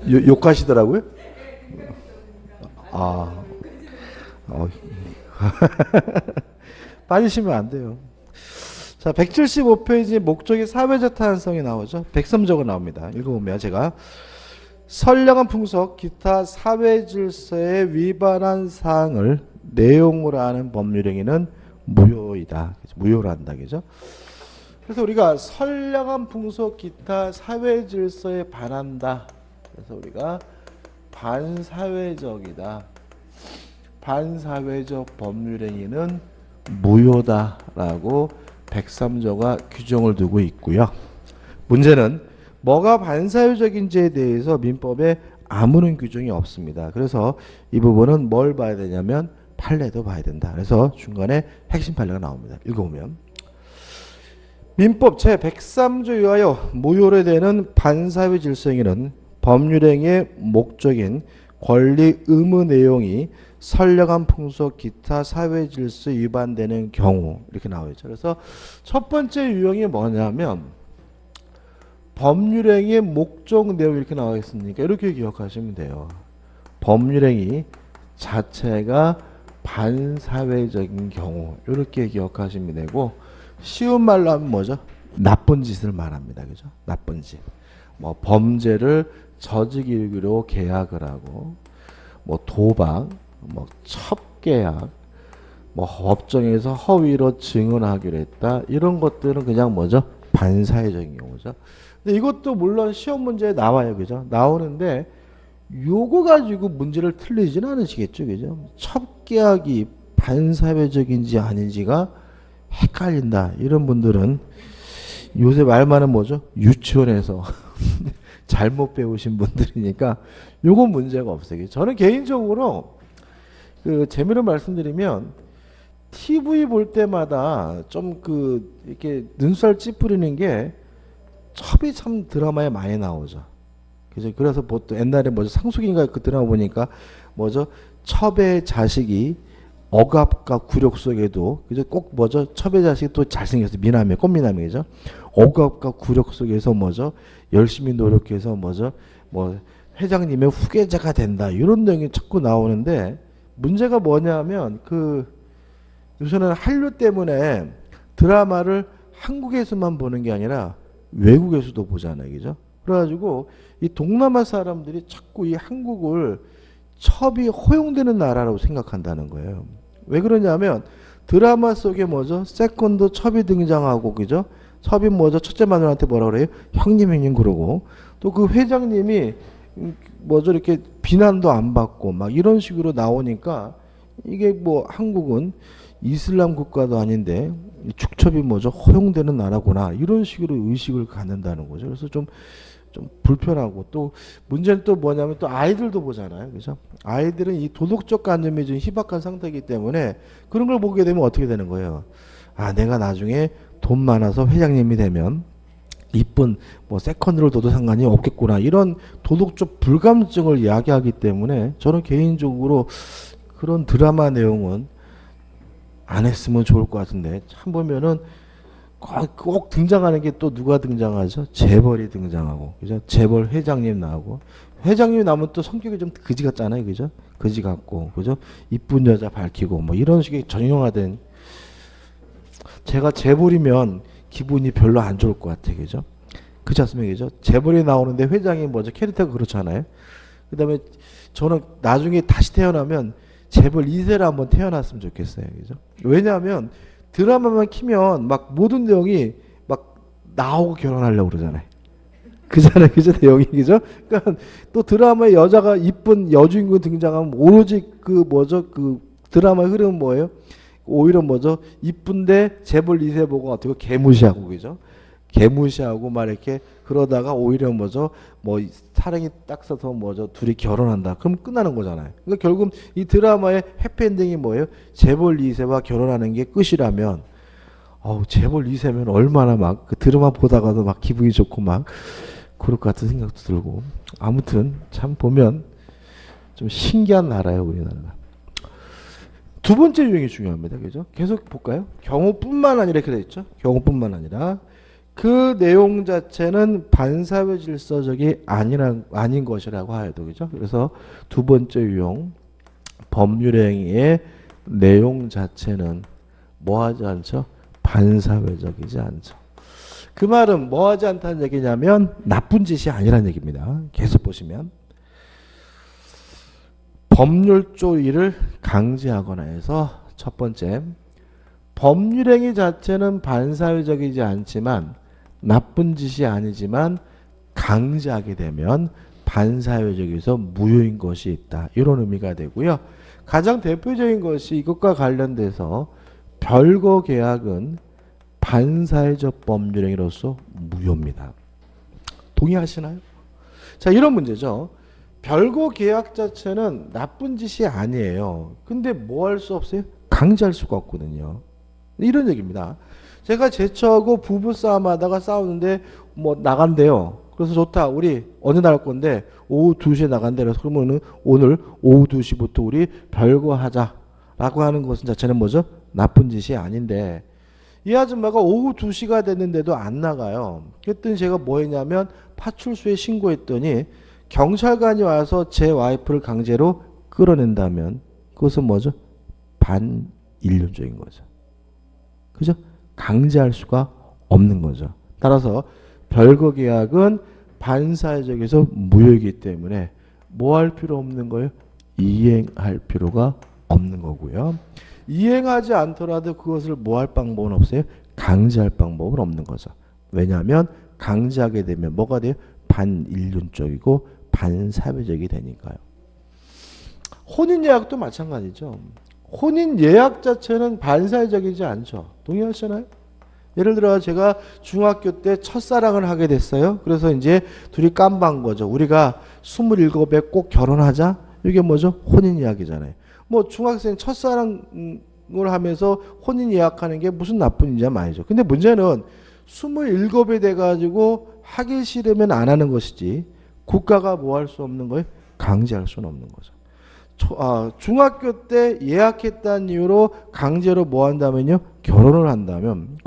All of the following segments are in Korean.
욕하시더라고요. 아, 어, 빠지시면 안 돼요. 자, 175페이지 목적이 사회적 타당성이 나오죠. 103조가 나옵니다. 읽어보면 제가 선량한 풍속, 기타 사회 질서에 위반한 사항을 내용으로 하는 법률행위는 무효이다. 무효로 한다. 그죠? 그래서 우리가 선량한 풍속, 기타 사회 질서에 반한다. 그래서 우리가 반사회적이다. 반사회적 법률행위는 무효다라고 103조가 규정을 두고 있고요. 문제는 뭐가 반사회적인지에 대해서 민법에 아무런 규정이 없습니다. 그래서 이 부분은 뭘 봐야 되냐면 판례도 봐야 된다. 그래서 중간에 핵심 판례가 나옵니다. 읽어보면 민법 제103조 위하여 무효로 되는 반사회 질서행위는 법률행위의 목적인 권리 의무 내용이 선량한 풍속 기타 사회 질서에 위반되는 경우 이렇게 나오죠. 그래서 첫 번째 유형이 뭐냐면 법률행위의 목적 내용 이렇게 나와 있으니까 이렇게 기억하시면 돼요. 법률행위 자체가 반사회적인 경우 이렇게 기억하시면 되고 쉬운 말로 하면 뭐죠? 나쁜 짓을 말합니다. 그죠? 나쁜 짓. 뭐 범죄를 저지르기로 계약을 하고 뭐 도박, 뭐 첩계약, 뭐 법정에서 허위로 증언하기로 했다. 이런 것들은 그냥 뭐죠? 반사회적인 경우죠. 근데 이것도 물론 시험 문제에 나와요. 그죠? 나오는데 요거 가지고 문제를 틀리지는 않으시겠죠. 그죠? 첩계약이 반사회적인지 아닌지가 헷갈린다. 이런 분들은 요새 말 많은 뭐죠? 유치원에서 잘못 배우신 분들이니까 요건 문제가 없어요. 저는 개인적으로 그 재미로 말씀드리면 TV 볼 때마다 좀 이렇게 눈살 찌푸리는 게 첩이 참 드라마에 많이 나오죠. 그래서 보통 옛날에 뭐죠? 상속인가 그 드라마 보니까 뭐죠? 첩의 자식이 억압과 굴욕 속에도 그죠? 꼭 뭐죠? 첩의 자식이 또 잘생겨서 미남이에요. 꽃미남이죠. 억압과 굴욕 속에서 뭐죠? 열심히 노력해서 뭐죠? 뭐 회장님의 후계자가 된다. 이런 내용이 자꾸 나오는데 문제가 뭐냐면 요새는 한류 때문에 드라마를 한국에서만 보는 게 아니라 외국에서도 보잖아요. 그죠? 그래가지고 이 동남아 사람들이 자꾸 이 한국을 첩이 허용되는 나라라고 생각한다는 거예요. 왜 그러냐면 드라마 속에 뭐죠? 세컨드 첩이 등장하고 그죠? 첩이 뭐죠? 첫째 마누라한테 뭐라 그래요? 형님 그러고 또 그 회장님이 뭐죠? 이렇게 비난도 안 받고 막 이런 식으로 나오니까 이게 뭐 한국은 이슬람 국가도 아닌데 축첩이 뭐죠? 허용되는 나라구나 이런 식으로 의식을 갖는다는 거죠. 그래서 좀 불편하고 또 문제는 또 뭐냐면 또 아이들도 보잖아요. 그죠? 아이들은 이 도덕적 관념이 좀 희박한 상태이기 때문에 그런 걸 보게 되면 어떻게 되는 거예요? 아, 내가 나중에 돈 많아서 회장님이 되면 이쁜 뭐 세컨드를 둬도 상관이 없겠구나. 이런 도덕적 불감증을 이야기하기 때문에 저는 개인적으로 그런 드라마 내용은 안 했으면 좋을 것 같은데 참 보면은 꼭 등장하는 게 또 누가 등장하죠? 재벌이 등장하고, 그죠? 재벌 회장님 나오고, 회장님 나오면 또 성격이 좀 그지 같잖아요, 그죠? 그지 같고, 그죠? 이쁜 여자 밝히고, 뭐 이런 식의 전형화된. 제가 재벌이면 기분이 별로 안 좋을 것 같아요, 그죠? 그렇지 않습니까, 그죠? 재벌이 나오는데 회장이 뭐죠? 캐릭터가 그렇잖아요. 그다음에 저는 나중에 다시 태어나면 재벌 2세를 한번 태어났으면 좋겠어요, 그죠? 왜냐하면 드라마만 키면 막 모든 내용이 막 나오고 결혼하려고 그러잖아요. 그잖아요. 그죠? 내용이. 그죠? 그러니까 또 드라마에 여자가 이쁜 여주인공 등장하면 오로지 드라마의 흐름은 뭐예요? 오히려 뭐죠? 이쁜데 재벌 2세 보고 어떻게 개무시하고 그죠? 개무시하고 막 이렇게 그러다가 오히려 뭐죠? 뭐 사랑이 딱 서서 뭐죠? 둘이 결혼한다. 그럼 끝나는 거잖아요. 그러니까 결국 이 드라마의 해피엔딩이 뭐예요? 재벌 2세와 결혼하는 게 끝이라면 재벌 2세면 얼마나 막 그 드라마 보다가도 막 기분이 좋고 막 그럴 것 같은 생각도 들고 아무튼 참 보면 좀 신기한 나라예요, 우리나라가. 두 번째 유형이 중요합니다. 그죠? 계속 볼까요? 경우뿐만 아니라 이렇게 돼 있죠. 경우뿐만 아니라 그 내용 자체는 반사회 질서적이 아닌 것이라고 하여도 그죠? 그래서 두 번째 유형 법률행위의 내용 자체는 뭐하지 않죠? 반사회적이지 않죠. 그 말은 뭐하지 않다는 얘기냐면 나쁜 짓이 아니라는 얘기입니다. 계속 보시면 법률조 일을 강제하거나 해서 첫 번째 법률행위 자체는 반사회적이지 않지만 나쁜 짓이 아니지만 강제하게 되면 반사회적에서 무효인 것이 있다. 이런 의미가 되고요. 가장 대표적인 것이 이것과 관련돼서 별거 계약은 반사회적 법률행위로서 무효입니다. 동의하시나요? 자, 이런 문제죠. 별거 계약 자체는 나쁜 짓이 아니에요. 근데 뭐 할 수 없어요? 강제할 수가 없거든요. 이런 얘기입니다. 제가 제처하고 부부싸움 하다가 싸우는데 뭐 나간대요. 그래서 좋다. 우리 어느 날 건데 오후 2시에 나간대. 그래서 그러면은 오늘 오후 2시부터 우리 별거 하자라고 하는 것은 자체는 뭐죠? 나쁜 짓이 아닌데 이 아줌마가 오후 2시가 됐는데도 안 나가요. 그랬더니 제가 뭐 했냐면 파출소에 신고했더니 경찰관이 와서 제 와이프를 강제로 끌어낸다면 그것은 뭐죠? 반인륜적인 거죠. 그죠? 강제할 수가 없는 거죠. 따라서 별거 계약은 반사회적에서 무효이기 때문에 뭐 할 필요 없는 거예요? 이행할 필요가 없는 거고요. 이행하지 않더라도 그것을 뭐 할 방법은 없어요? 강제할 방법은 없는 거죠. 왜냐하면 강제하게 되면 뭐가 돼요? 반인륜적이고 반사회적이 되니까요. 혼인예약도 마찬가지죠. 혼인예약 자체는 반사회적이지 않죠. 동의하시나요? 예를 들어 제가 중학교 때 첫사랑을 하게 됐어요. 그래서 이제 둘이 깜방 거죠. 우리가 27에 꼭 결혼하자. 이게 뭐죠? 혼인예약이잖아요. 뭐 중학생 첫사랑을 하면서 혼인예약하는 게 무슨 나쁜 일이냐 말이죠. 근데 문제는 27에 돼가지고 하기 싫으면 안 하는 것이지 국가가 뭐 할 수 없는 거예요? 강제할 수는 없는 거죠. 중학교 때 예약했다는 이유로 강제로 뭐 한다면요? 결혼을 한다면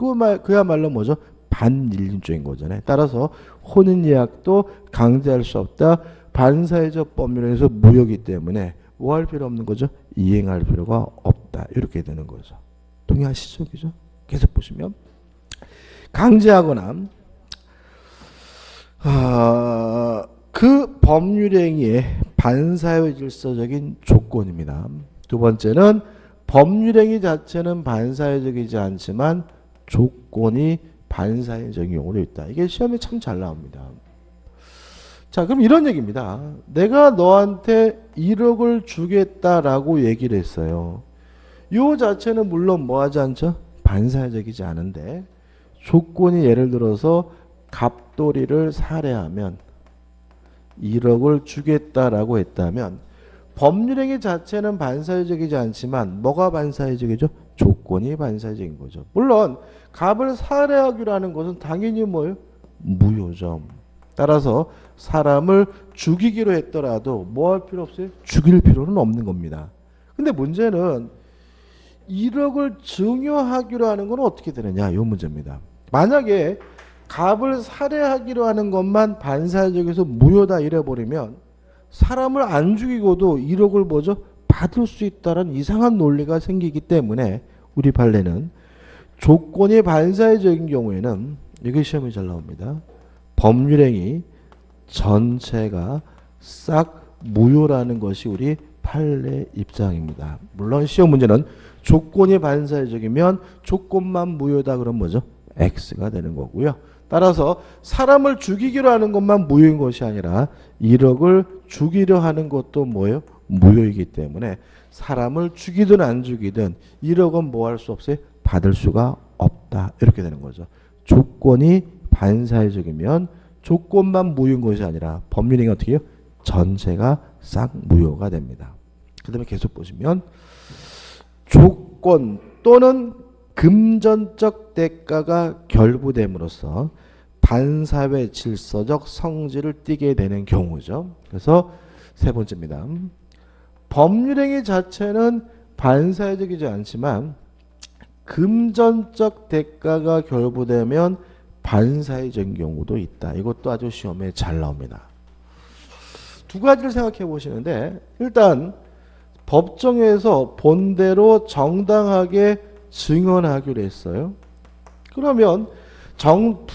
그야말로 뭐죠? 반인륜적인 거잖아요. 따라서 혼인예약도 강제할 수 없다. 반사회적 법률에서 무효이기 때문에 뭐 할 필요 없는 거죠? 이행할 필요가 없다. 이렇게 되는 거죠. 동의하시죠? 그죠? 계속 보시면 강제하거나 그 법률행위의 반사회 질서적인 조건입니다. 두 번째는 법률행위 자체는 반사회적이지 않지만 조건이 반사회적인 경우도 있다. 이게 시험에 참 잘 나옵니다. 자, 그럼 이런 얘기입니다. 내가 너한테 1억을 주겠다라고 얘기를 했어요. 요 자체는 물론 뭐 하지 않죠? 반사회적이지 않은데 조건이 예를 들어서 갑돌이를 살해하면 1억을 주겠다라고 했다면 법률행위 자체는 반사회적이지 않지만 뭐가 반사회적이죠? 조건이 반사회적인 거죠. 물론 갑을 살해하기로 하는 것은 당연히 뭐예요? 무효죠. 따라서 사람을 죽이기로 했더라도 뭐 할 필요 없어요? 죽일 필요는 없는 겁니다. 근데 문제는 1억을 증여하기로 하는 건 어떻게 되느냐? 이 문제입니다. 만약에 갑을 살해하기로 하는 것만 반사회적에서 무효다 이래버리면 사람을 안 죽이고도 1억을 뭐죠? 받을 수 있다는 이상한 논리가 생기기 때문에 우리 판례는 조건이 반사회적인 경우에는 이게 시험에 잘 나옵니다. 법률행위 전체가 싹 무효라는 것이 우리 판례 입장입니다. 물론 시험 문제는 조건이 반사회적이면 조건만 무효다 그럼 뭐죠? X가 되는 거고요. 따라서 사람을 죽이기로 하는 것만 무효인 것이 아니라 1억을 죽이려 하는 것도 뭐예요? 무효이기 때문에 사람을 죽이든 안 죽이든 1억은 뭐 할 수 없어요? 받을 수가 없다. 이렇게 되는 거죠. 조건이 반사회적이면 조건만 무효인 것이 아니라 법률행위 어떻게 해요? 전체가 싹 무효가 됩니다. 그 다음에 계속 보시면 조건 또는 금전적 대가가 결부됨으로써 반사회 질서적 성질을 띠게 되는 경우죠. 그래서 세 번째입니다. 법률행위 자체는 반사회적이지 않지만 금전적 대가가 결부되면 반사회적인 경우도 있다. 이것도 아주 시험에 잘 나옵니다. 두 가지를 생각해 보시는데 일단 법정에서 본대로 정당하게 증언하기로 했어요. 그러면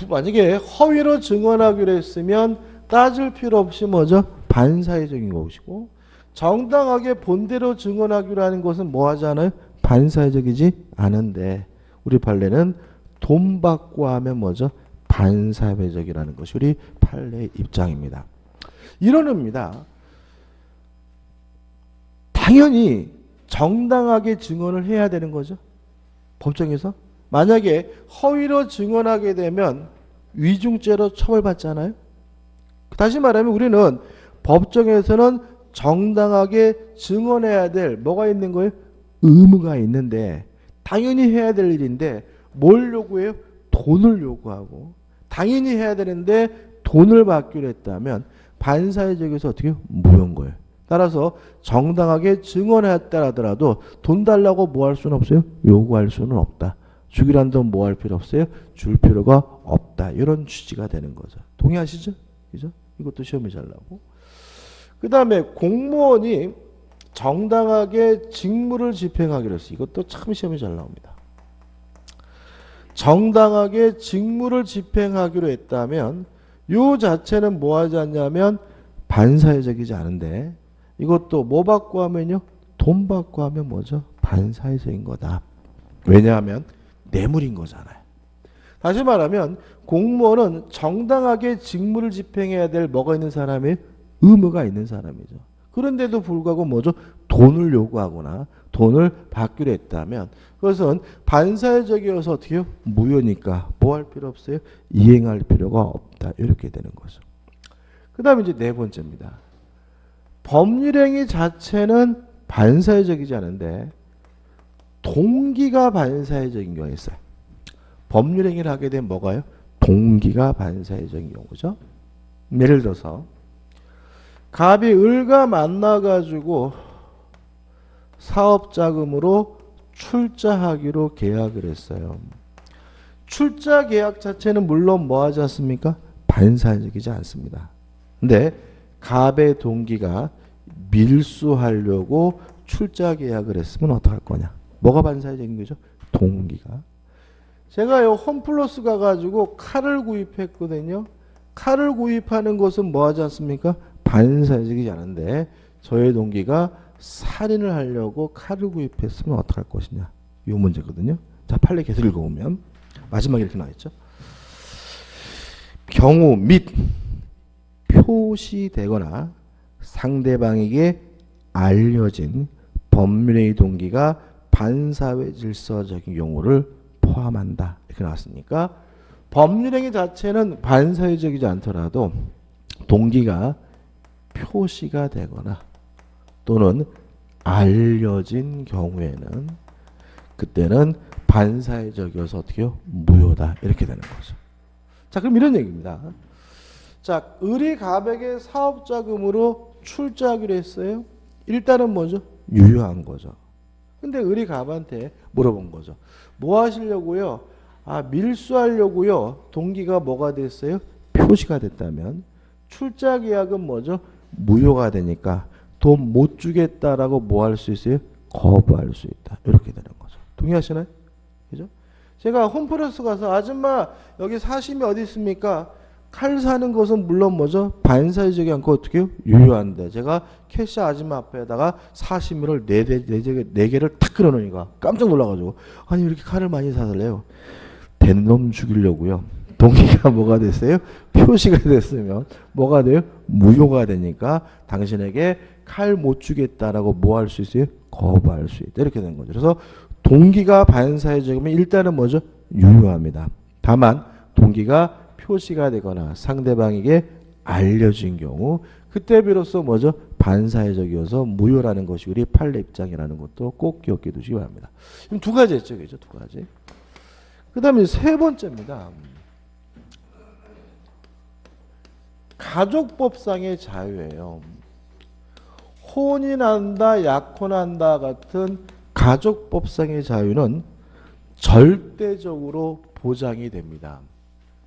만약에 허위로 증언하기로 했으면 따질 필요 없이 뭐죠? 반사회적인 것이고 정당하게 본대로 증언하기로 하는 것은 뭐 하잖아요? 반사회적이지 않은데 우리 판례는 돈 받고 하면 뭐죠? 반사회적이라는 것이 우리 판례의 입장입니다. 이런 의미입니다. 당연히 정당하게 증언을 해야 되는 거죠. 법정에서. 만약에 허위로 증언하게 되면 위중죄로 처벌받잖아요. 다시 말하면 우리는 법정에서는 정당하게 증언해야 될 뭐가 있는 거예요? 의무가 있는데 당연히 해야 될 일인데 뭘 요구해요? 돈을 요구하고 당연히 해야 되는데 돈을 받기로 했다면 반사회적에서 어떻게 해요? 무효인 거예요. 따라서 정당하게 증언했다 하더라도 돈 달라고 뭐 할 수는 없어요? 요구할 수는 없다. 주기란 돈 뭐 할 필요 없어요? 줄 필요가 없다. 이런 취지가 되는 거죠. 동의하시죠? 그죠? 이것도 시험에 잘 나오고. 그 다음에 공무원이 정당하게 직무를 집행하기로 했어요. 이것도 참 시험에 잘 나옵니다. 정당하게 직무를 집행하기로 했다면 요 자체는 뭐 하지 않냐면 반사회적이지 않은데 이것도 뭐 받고 하면요? 돈 받고 하면 뭐죠? 반사회적인 거다. 왜냐하면 뇌물인 거잖아요. 다시 말하면 공무원은 정당하게 직무를 집행해야 될 뭐가 있는 사람이 의무가 있는 사람이죠. 그런데도 불구하고 뭐죠? 돈을 요구하거나 돈을 받기로 했다면 그것은 반사회적이어서 어떻게 해요? 무효니까 뭐 할 필요 없어요? 이행할 필요가 없다. 이렇게 되는 거죠. 그 다음에 이제 네 번째입니다. 법률행위 자체는 반사회적이지 않은데 동기가 반사회적인 경우가 있어요. 법률행위를 하게 되면 뭐가요? 동기가 반사회적인 경우죠. 예를 들어서 갑이 을과 만나가지고 사업자금으로 출자하기로 계약을 했어요. 출자 계약 자체는 물론 뭐 하지 않습니까? 반사회적이지 않습니다. 근데 갑의 동기가 밀수하려고 출자 계약을 했으면 어떡할 거냐? 뭐가 반사회적인 거죠? 동기가. 제가요 홈플러스 가가지고 칼을 구입했거든요. 칼을 구입하는 것은 뭐 하지 않습니까? 반사회적이지 않은데 저의 동기가 살인을 하려고 칼을 구입했으면 어떡할 것이냐. 이 문제거든요. 자, 판례 계속 읽어보면 마지막에 이렇게 나와있죠. 경우 및 표시되거나 상대방에게 알려진 법률행위 동기가 반사회 질서적인 경우를 포함한다. 이렇게 나왔으니까 법률행위 자체는 반사회적이지 않더라도 동기가 표시가 되거나 또는 알려진 경우에는 그때는 반사회적이어서 어떻게 해요? 무효다. 이렇게 되는 거죠. 자, 그럼 이런 얘기입니다. 자, 을이 갑에게 사업자금으로 출자하기로 했어요. 일단은 뭐죠? 유효한 거죠. 근데 을이 갑한테 물어본 거죠. 뭐 하시려고요? 아, 밀수하려고요. 동기가 뭐가 됐어요? 표시가 됐다면 출자 계약은 뭐죠? 무효가 되니까 돈 못 주겠다라고 뭐 할 수 있어요? 거부할 수 있다. 이렇게 되는 거죠. 동의하시나요? 그죠? 제가 홈플러스 가서 아줌마 여기 사심이 어디 있습니까? 칼 사는 것은 물론 뭐죠? 반사회적이 않고 어떻게 해요? 유효한데 제가 캐시 아줌마 앞에다가 사시미를 네 개를 탁 끌어놓으니까 깜짝 놀라가지고 아니 이렇게 칼을 많이 사달래요? 된 놈 죽이려고요. 동기가 뭐가 됐어요? 표시가 됐으면 뭐가 돼요? 무효가 되니까 당신에게 칼 못 주겠다라고 뭐 할 수 있어요? 거부할 수 있다. 이렇게 되는 거죠. 그래서 동기가 반사회적이면 일단은 뭐죠? 유효합니다. 다만 동기가 표시가 되거나 상대방에게 알려진 경우 그때 비로소 뭐죠? 반사회적이어서 무효라는 것이 우리 판례 입장이라는 것도 꼭 기억해 두시기 바랍니다. 지금 두 가지 했죠. 그죠? 두 가지. 그 다음에 세 번째입니다. 가족법상의 자유예요. 혼인한다, 약혼한다 같은 가족법상의 자유는 절대적으로 보장이 됩니다.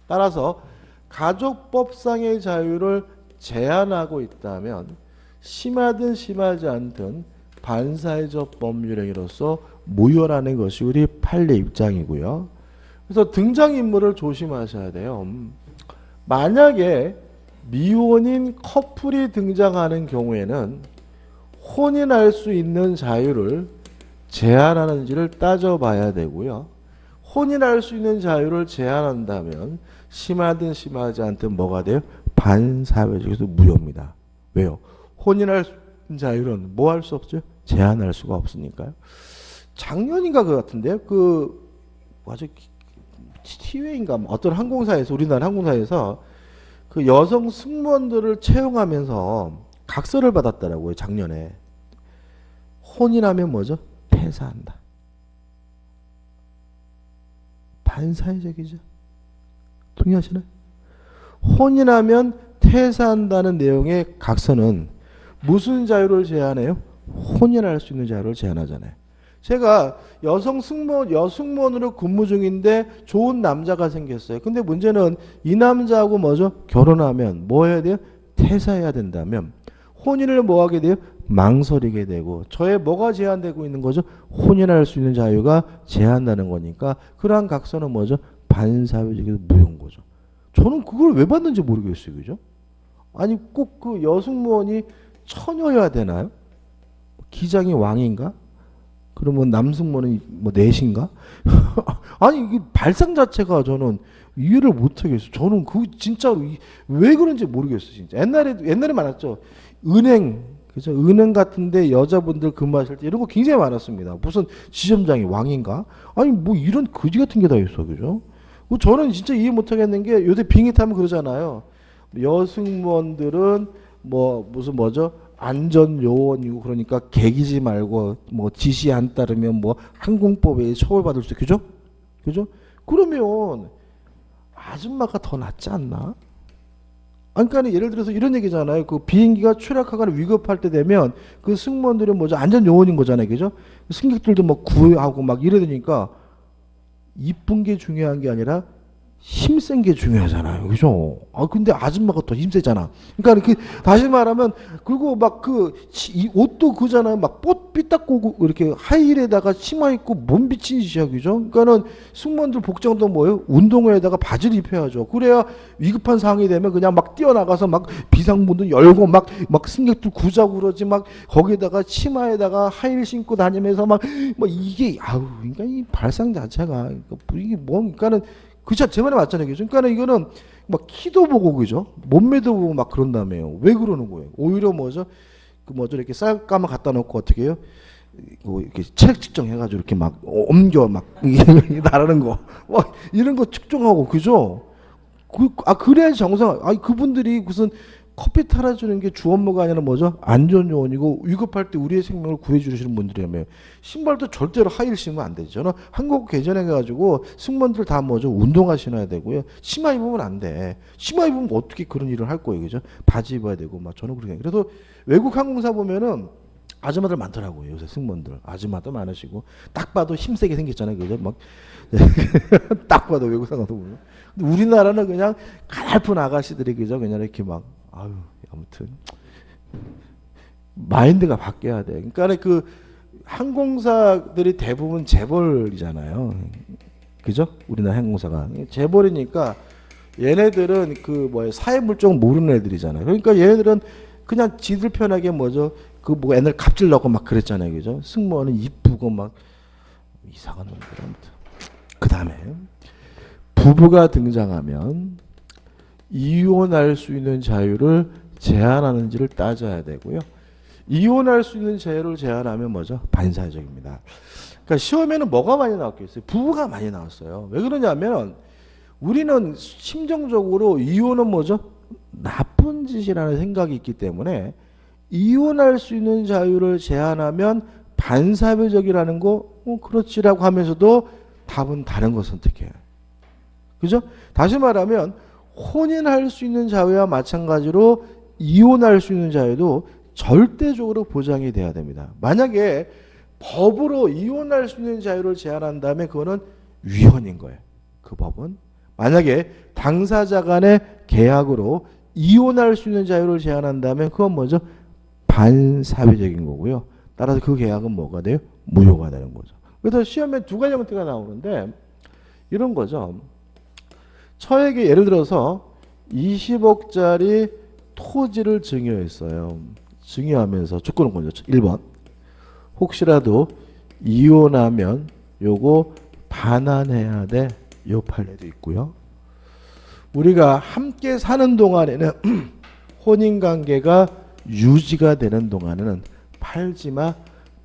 따라서 가족법상의 자유를 제한하고 있다면 심하든 심하지 않든 반사회적 법률행위로서 무효라는 것이 우리 판례 입장이고요. 그래서 등장인물을 조심하셔야 돼요. 만약에 미혼인 커플이 등장하는 경우에는 혼인할 수 있는 자유를 제한하는지를 따져봐야 되고요. 혼인할 수 있는 자유를 제한한다면 심하든 심하지 않든 뭐가 돼요? 반사회적에서 무효입니다. 왜요? 혼인할 수 있는 자유는 뭐 할 수 없죠? 제한할 수가 없으니까요. 작년인가 그 같은데요. 그 아주 티웨이인가 어떤 항공사에서 우리나라 항공사에서 그 여성 승무원들을 채용하면서 각서를 받았더라고요. 작년에. 혼인하면 뭐죠? 폐사한다. 반사회적이죠. 동의하시나요? 혼인하면 퇴사한다는 내용의 각서는 무슨 자유를 제한해요? 혼인할 수 있는 자유를 제한하잖아요. 제가 여승무원으로 근무 중인데 좋은 남자가 생겼어요. 근데 문제는 이 남자하고 뭐죠? 결혼하면 뭐 해야 돼요? 퇴사해야 된다면 혼인을 뭐 하게 돼요? 망설이게 되고 저의 뭐가 제한되고 있는 거죠? 혼인할 수 있는 자유가 제한되는 거니까 그러한 각서는 뭐죠? 반사회적으로 무효인 거죠. 저는 그걸 왜 받는지 모르겠어요. 그죠? 아니 꼭 그 여승무원이 처녀여야 되나요? 기장이 왕인가? 그러면 남승무원은 뭐 넷인가? 아니 이 발상 자체가 저는 이해를 못하겠어요. 저는 그 진짜로 왜 그런지 모르겠어요. 진짜 옛날에 많았죠. 은행 그죠? 은행 같은데 여자분들 근무하실 때 이런 거 굉장히 많았습니다. 무슨 지점장이 왕인가? 아니 뭐 이런 거지 같은 게 다 있어, 그죠? 저는 진짜 이해 못하겠는 게 요새 비행기 타면 그러잖아요. 여승무원들은 뭐 무슨 뭐죠? 안전 요원이고 그러니까 개기지 말고 뭐 지시 안 따르면 뭐 항공법에 처벌받을 수, 그죠? 그죠? 그러면 아줌마가 더 낫지 않나? 그러니까 예를 들어서 이런 얘기잖아요. 그 비행기가 추락하거나 위급할 때 되면 그 승무원들은 뭐죠? 안전 요원인 거잖아요, 그죠? 승객들도 뭐 구하고 막 이러니까 이쁜 게 중요한 게 아니라 힘센 게 중요하잖아요. 그죠? 근데 아줌마가 더 힘세잖아. 그러니까 그, 다시 말하면, 그리고 막 이 옷도 그잖아요. 막 삐딱고 이렇게 하이힐에다가 치마 입고 몸 비친 짓이야. 그죠? 그러니까는 승무원들 복장도 뭐예요? 운동화에다가 바지를 입혀야죠. 그래야 위급한 상황이 되면 그냥 막 뛰어나가서 막 비상문도 열고 막 승객들 구자고 그러지 막 거기에다가 치마에다가 하이힐 신고 다니면서 막 이게, 그러니까 이 발상 자체가, 이게 뭐, 그러니까는 그쵸, 제 말이 맞잖아요. 그죠? 그러니까 이거는 막 키도 보고, 그죠? 몸매도 보고 막 그런다며요. 왜 그러는 거예요? 오히려 뭐죠? 이렇게 쌀가마 갖다 놓고 어떻게 해요? 이렇게 체력 측정해가지고 이렇게 막 옮겨 막 나르는 거. 이런 거 측정하고, 그죠? 그래야 정상, 그분들이 무슨 커피 타라주는 게 주 업무가 아니라 뭐죠? 안전요원이고 위급할 때 우리의 생명을 구해주시는 분들이라며. 신발도 절대로 하이힐 신으면 안 되죠. 저는 한국 개전해가지고 승무원들 다 뭐죠? 운동화 신어야 되고요. 치마 입으면 안 돼. 치마 입으면 어떻게 그런 일을 할 거예요, 그죠? 바지 입어야 되고 막 저는 그렇게. 그래서 외국 항공사 보면은 아줌마들 많더라고요. 요새 승무원들 아줌마도 많으시고 딱 봐도 힘세게 생겼잖아요, 그죠? 막 딱 봐도 외국 상가도 보면. 근데 우리나라는 그냥 가냘픈 아가씨들이 그죠? 그냥 이렇게 막 아무튼 마인드가 바뀌어야 돼. 그러니까 그 항공사들이 대부분 재벌이잖아요. 그죠? 우리나라 항공사가 재벌이니까 얘네들은 그 사회 물정 모르는 애들이잖아요. 그러니까 얘네들은 그냥 지들 편하게 뭐죠? 그 뭐 애들 갑질 넣고 막 그랬잖아요. 그죠? 승무원은 이쁘고 막 이상한 놈들. 아무튼 그 다음에 부부가 등장하면 이혼할 수 있는 자유를 제한하는지를 따져야 되고요. 이혼할 수 있는 자유를 제한하면 뭐죠? 반사회적입니다. 그러니까 시험에는 뭐가 많이 나왔겠어요? 부부가 많이 나왔어요. 왜 그러냐면 우리는 심정적으로 이혼은 뭐죠? 나쁜 짓이라는 생각이 있기 때문에 이혼할 수 있는 자유를 제한하면 반사회적이라는 거 그렇지라고 하면서도 답은 다른 거 선택해요. 그죠? 다시 말하면 혼인할 수 있는 자유와 마찬가지로 이혼할 수 있는 자유도 절대적으로 보장이 돼야 됩니다. 만약에 법으로 이혼할 수 있는 자유를 제한한다면 그거는 위헌인 거예요. 그 법은. 만약에 당사자 간의 계약으로 이혼할 수 있는 자유를 제한한다면 그건 뭐죠? 반사회적인 거고요. 따라서 그 계약은 뭐가 돼요? 무효가 되는 거죠. 그래서 시험에 두 가지 형태가 나오는데 이런 거죠. 처에게 예를 들어서 20억짜리 토지를 증여했어요. 증여하면서 조건은 뭐죠? 1번. 혹시라도 이혼하면 요거 반환해야 돼. 요 판례도 있고요. 우리가 함께 사는 동안에는 혼인관계가 유지가 되는 동안에는 팔지마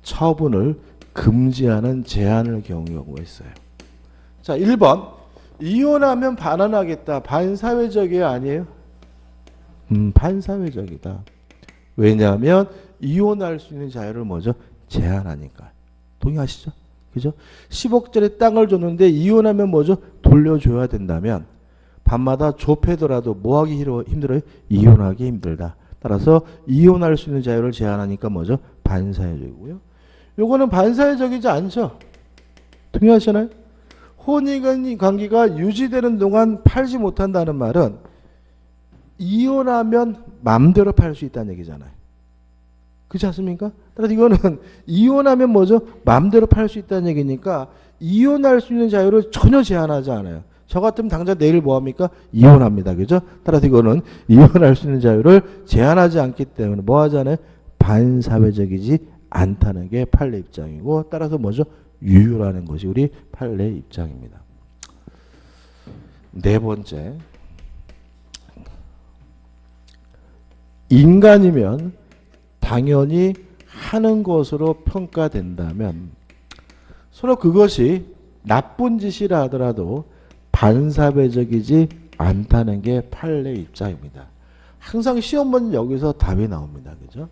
처분을 금지하는 제한을 경우가 있어요. 자, 1번. 이혼하면 반환하겠다. 반사회적이에요? 아니에요? 반사회적이다. 왜냐하면 이혼할 수 있는 자유를 먼저 제한하니까. 동의하시죠? 그죠? 10억짜리 땅을 줬는데 이혼하면 뭐죠? 돌려줘야 된다면 밤마다 좁혀더라도 뭐하기 힘들어요? 이혼하기 힘들다. 따라서 이혼할 수 있는 자유를 제한하니까 뭐죠? 반사회적이고요. 요거는 반사회적이지 않죠? 동의하시나요? 혼인관계가 유지되는 동안 팔지 못한다는 말은 이혼하면 마음대로 팔 수 있다는 얘기잖아요. 그렇지 않습니까? 따라서 이거는 이혼하면 뭐죠? 마음대로 팔 수 있다는 얘기니까 이혼할 수 있는 자유를 전혀 제한하지 않아요. 저 같으면 당장 내일 뭐합니까? 이혼합니다. 그죠? 따라서 이거는 이혼할 수 있는 자유를 제한하지 않기 때문에 뭐 하잖아요? 반사회적이지 않다는 게 판례 입장이고 따라서 뭐죠? 유효라는 것이 우리 판례 입장입니다. 네 번째. 인간이면 당연히 하는 것으로 평가된다면 서로 그것이 나쁜 짓이라 하더라도 반사회적이지 않다는 게 판례 입장입니다. 항상 시험 문제 여기서 답이 나옵니다. 그죠?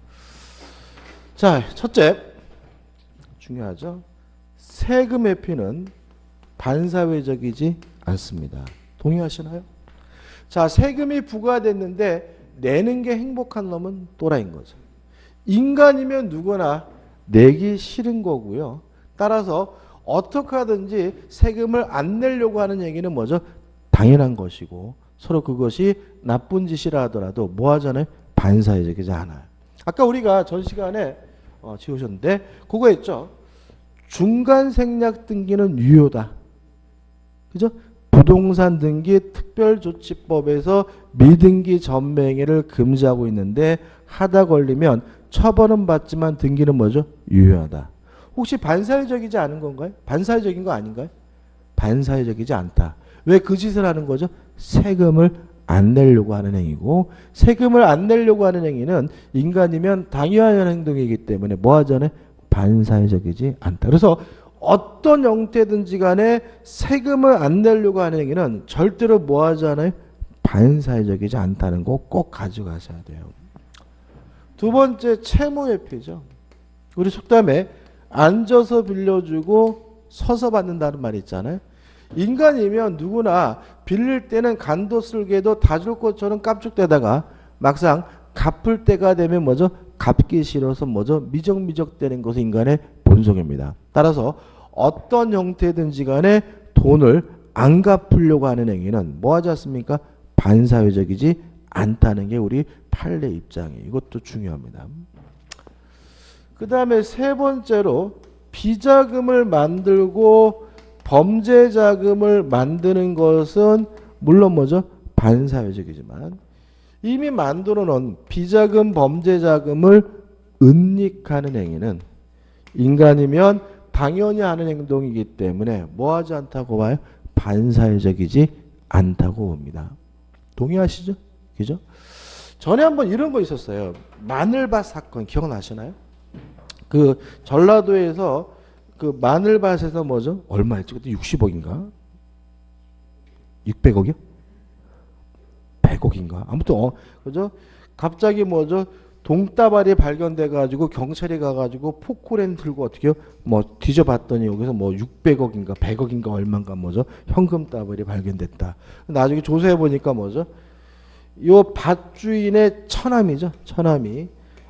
자, 첫째. 중요하죠? 세금 회피는 반사회적이지 않습니다. 동의하시나요? 자, 세금이 부과됐는데 내는 게 행복한 놈은 또라이인 거죠. 인간이면 누구나 내기 싫은 거고요. 따라서 어떻게 하든지 세금을 안 내려고 하는 얘기는 뭐죠? 당연한 것이고 서로 그것이 나쁜 짓이라 하더라도 뭐 하잖아요? 반사회적이지 않아요. 아까 우리가 전 시간에 지우셨는데 그거 했죠? 중간생략 등기는 유효다. 그죠? 부동산 등기 특별조치법에서 미등기 전매행위를 금지하고 있는데 하다 걸리면 처벌은 받지만 등기는 뭐죠? 유효하다. 혹시 반사회적이지 않은 건가요? 반사회적인 거 아닌가요? 반사회적이지 않다. 왜 그 짓을 하는 거죠? 세금을 안 내려고 하는 행위고 세금을 안 내려고 하는 행위는 인간이면 당연한 행동이기 때문에 뭐 하잖아요? 반사회적이지 않다. 그래서 어떤 형태든지 간에 세금을 안 내려고 하는 행위는 절대로 뭐 하잖아요? 반사회적이지 않다는 거 꼭 가져가셔야 돼요. 두 번째 채무회피죠. 우리 속담에 앉아서 빌려주고 서서 받는다는 말이 있잖아요. 인간이면 누구나 빌릴 때는 간도 쓸개도 다 줄 것처럼 깝죽대다가 막상 갚을 때가 되면 뭐죠? 갚기 싫어서 뭐죠? 미적미적 되는 것이 인간의 본성입니다. 따라서 어떤 형태든지 간에 돈을 안 갚으려고 하는 행위는 뭐 하지 않습니까? 반사회적이지 않다는 게 우리 판례 입장이에요. 이것도 중요합니다. 그 다음에 세 번째로 비자금을 만들고 범죄자금을 만드는 것은 물론 뭐죠? 반사회적이지만 이미 만들어 놓은 비자금 범죄자금을 은닉하는 행위는 인간이면 당연히 하는 행동이기 때문에 뭐 하지 않다고 봐요? 반사회적이지 않다고 봅니다. 동의하시죠? 그죠? 전에 한번 이런 거 있었어요. 마늘밭 사건 기억나시나요? 그 전라도에서 그 마늘밭에서 뭐죠? 얼마였지? 그때 60억인가? 600억이요? 100억인가? 아무튼 그죠? 갑자기 뭐죠? 동따발이 발견돼 가지고 경찰이 가 가지고 포크레인 들고 어떻게요? 뭐 뒤져봤더니 여기서 뭐 600억인가 100억인가 얼마인가 뭐죠? 현금 따발이 발견됐다. 나중에 조사해 보니까 뭐죠? 요 밭주인의 처남이죠. 처남이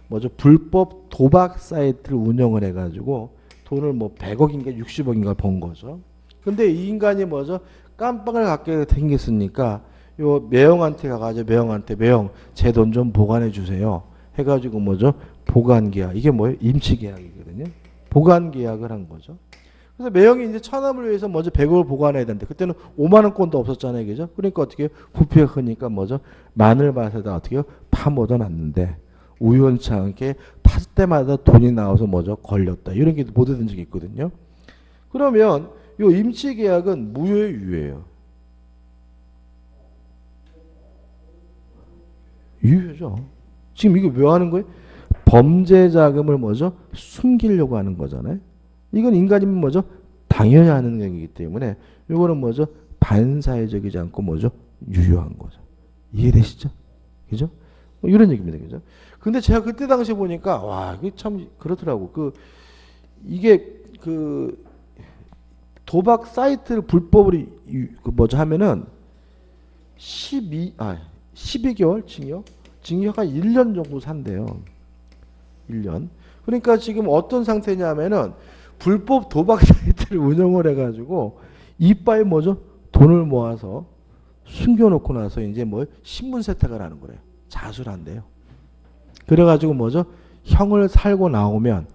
뭐죠? 불법 도박 사이트를 운영을 해가지고 돈을 뭐 100억인가 60억인가 번 거죠. 근데 이 인간이 뭐죠? 깜빵을 갖게 생겼으니까 요 매형한테 가가지고 매형 제 돈 좀 보관해 주세요. 해가지고 뭐죠? 보관 계약. 이게 뭐예요? 임치 계약이거든요. 보관 계약을 한 거죠. 그래서 매형이 이제 천함을 위해서 먼저 100억을 보관해야 되는데 그때는 5만 원권도 없었잖아요, 그죠? 그러니까 어떻게 부피가 크니까 뭐죠? 마늘밭에다 어떻게 파묻어 놨는데 우연치 않게 팠을 때마다 돈이 나와서 뭐죠? 걸렸다. 이런 게 보도된 적이 있거든요. 그러면 요 임치 계약은 무효의 유예요. 유효죠. 지금 이거 왜 하는 거예요? 범죄 자금을 뭐죠? 숨기려고 하는 거잖아요. 이건 인간이면 뭐죠? 당연히 하는 행위이기 때문에 이거는 뭐죠? 반사회적이지 않고 뭐죠? 유효한 거죠. 이해되시죠? 그죠? 뭐 이런 얘기입니다. 그죠? 근데 제가 그때 당시에 보니까 와, 이게 참 그렇더라고. 이게 도박 사이트를 불법으로 뭐죠 하면은 12개월 징역 한 1년 정도 산대요. 1년. 그러니까 지금 어떤 상태냐면은 불법 도박 사이트를 운영을 해가지고 이빠에 뭐죠? 돈을 모아서 숨겨놓고 나서 이제 뭐 신분 세탁을 하는 거래요. 자수를 한대요. 그래가지고 뭐죠? 형을 살고 나오면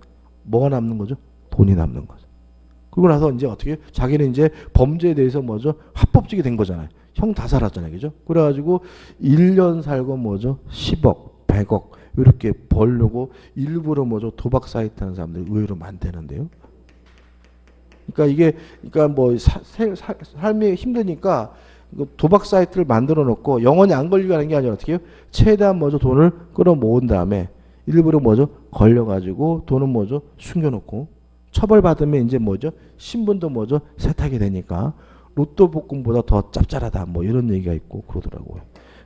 뭐가 남는 거죠? 돈이 남는 거죠. 그러고 나서 이제 어떻게 자기는 이제 범죄에 대해서 뭐죠? 합법적이 된 거잖아요. 형 다 살았잖아요. 그죠? 그래가지고 1년 살고 뭐죠? 10억, 100억 이렇게 벌려고 일부러 뭐죠? 도박 사이트 하는 사람들 의외로 많다는데요. 그러니까 뭐 삶이 힘드니까 도박 사이트를 만들어 놓고 영원히 안 걸리게 하는 게 아니라 어떻게 해요? 최대한 뭐죠? 돈을 끌어모은 다음에 일부러 뭐죠? 걸려가지고 돈은 뭐죠? 숨겨놓고 처벌받으면 이제 뭐죠? 신분도 뭐죠? 세탁이 되니까 로또 복권보다 더 짭짤하다 뭐 이런 얘기가 있고 그러더라고요.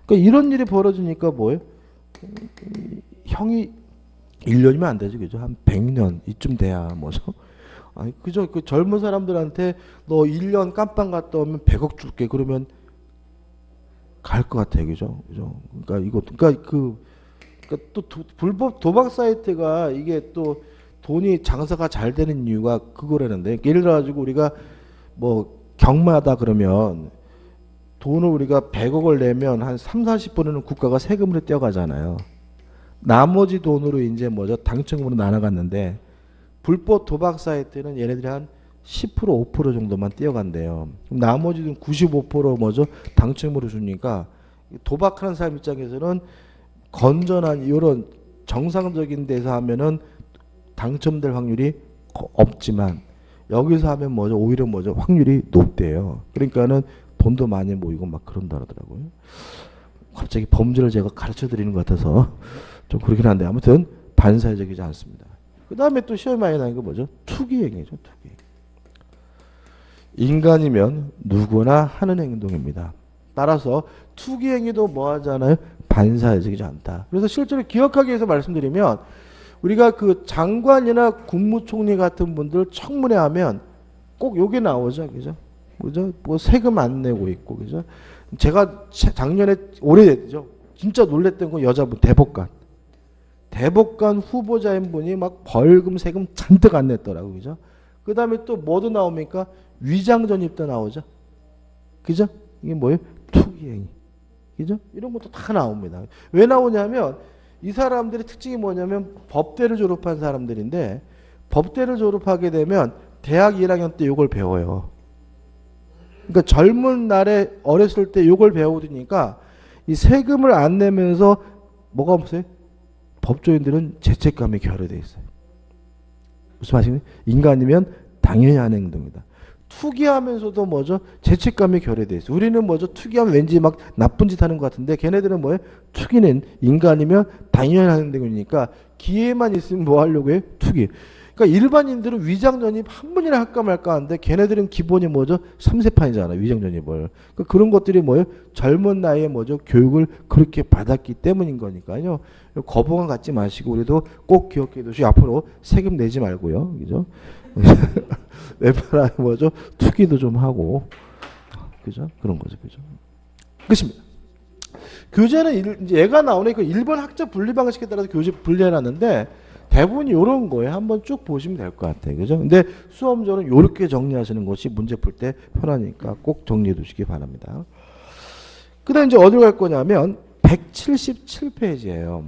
그러니까 이런 일이 벌어지니까 뭐예요? 형이 1년이면 안 되죠. 그죠? 한 100년 이쯤 돼야 뭐죠? 아니 그죠? 그 젊은 사람들한테 너 1년 깜빵 갔다 오면 100억 줄게. 그러면 갈 것 같아요. 그죠? 그죠? 그러니까 또 불법 도박 사이트가 이게 또 돈이 장사가 잘 되는 이유가 그거라는데 예를 들어 가지고 우리가 뭐 경마다 그러면 돈을 우리가 100억을 내면 한 3, 40%는 국가가 세금으로 떼어가잖아요. 나머지 돈으로 이제 뭐죠? 당첨금으로 나눠갔는데 불법 도박 사이트는 얘네들이 한 10%, 5% 정도만 떼어간대요. 그럼 나머지는 95% 뭐죠? 당첨으로 주니까 도박하는 사람 입장에서는 건전한 이런 정상적인 데서 하면은 당첨될 확률이 없지만 여기서 하면 뭐죠? 오히려 뭐죠? 확률이 높대요. 그러니까는 돈도 많이 모이고 막 그런다 그러더라고요. 갑자기 범죄를 제가 가르쳐 드리는 것 같아서 좀 그렇긴 한데 아무튼 반사회적이지 않습니다. 그 다음에 또 시험에 많이 나는 게 뭐죠? 투기행위죠. 투기. 인간이면 누구나 하는 행동입니다. 따라서 투기행위도 뭐 하잖아요? 반사회적이지 않다. 그래서 실제로 기억하기 위해서 말씀드리면 우리가 그 장관이나 국무총리 같은 분들 청문회 하면 꼭 요게 나오죠. 그죠? 그죠? 뭐 세금 안 내고 있고. 그죠? 제가 작년에 오래됐죠. 진짜 놀랬던 건 여자분 대법관. 대법관 후보자인 분이 막 벌금 세금 잔뜩 안 냈더라고. 그죠? 그 다음에 또 뭐도 나옵니까? 위장 전입도 나오죠. 그죠? 이게 뭐예요? 투기행위. 그죠? 이런 것도 다 나옵니다. 왜 나오냐면 이 사람들의 특징이 뭐냐면 법대를 졸업한 사람들인데 법대를 졸업하게 되면 대학 1학년 때 이걸 배워요. 그러니까 젊은 날에 어렸을 때 이걸 배우니까 이 세금을 안 내면서 뭐가 없어요? 법조인들은 죄책감이 결여되어 있어요. 무슨 말이냐? 인간이면 당연히 하는 행동이다. 투기하면서도 뭐죠? 죄책감이 결여되어 있어요. 우리는 뭐죠? 투기하면 왠지 막 나쁜 짓 하는 것 같은데 걔네들은 뭐예요? 투기는 인간이면 당연히 하는 행동이니까 기회만 있으면 뭐 하려고 해요? 투기. 그러니까 일반인들은 위장전입 한 번이나 할까 말까 하는데 걔네들은 기본이 뭐죠? 3세판이잖아요. 위장전입을. 그러니까 그런 것들이 뭐예요? 젊은 나이에 뭐죠? 교육을 그렇게 받았기 때문인 거니까요. 거부감 갖지 마시고 우리도 꼭 기억해 두시고 앞으로 세금 내지 말고요. 그죠? 웬만하면 뭐죠? 투기도 좀 하고. 그죠? 그런 거죠. 그죠? 끝입니다. 교재는 이제 얘가 나오니까 일본 학적 분리 방식에 따라서 교재 분리해 놨는데 대부분이 이런 거에 한번 쭉 보시면 될 것 같아요. 그죠? 근데 수험적으로는 이렇게 정리하시는 것이 문제 풀 때 편하니까 꼭 정리해 두시기 바랍니다. 그 다음 이제 어디로 갈 거냐면 177페이지예요.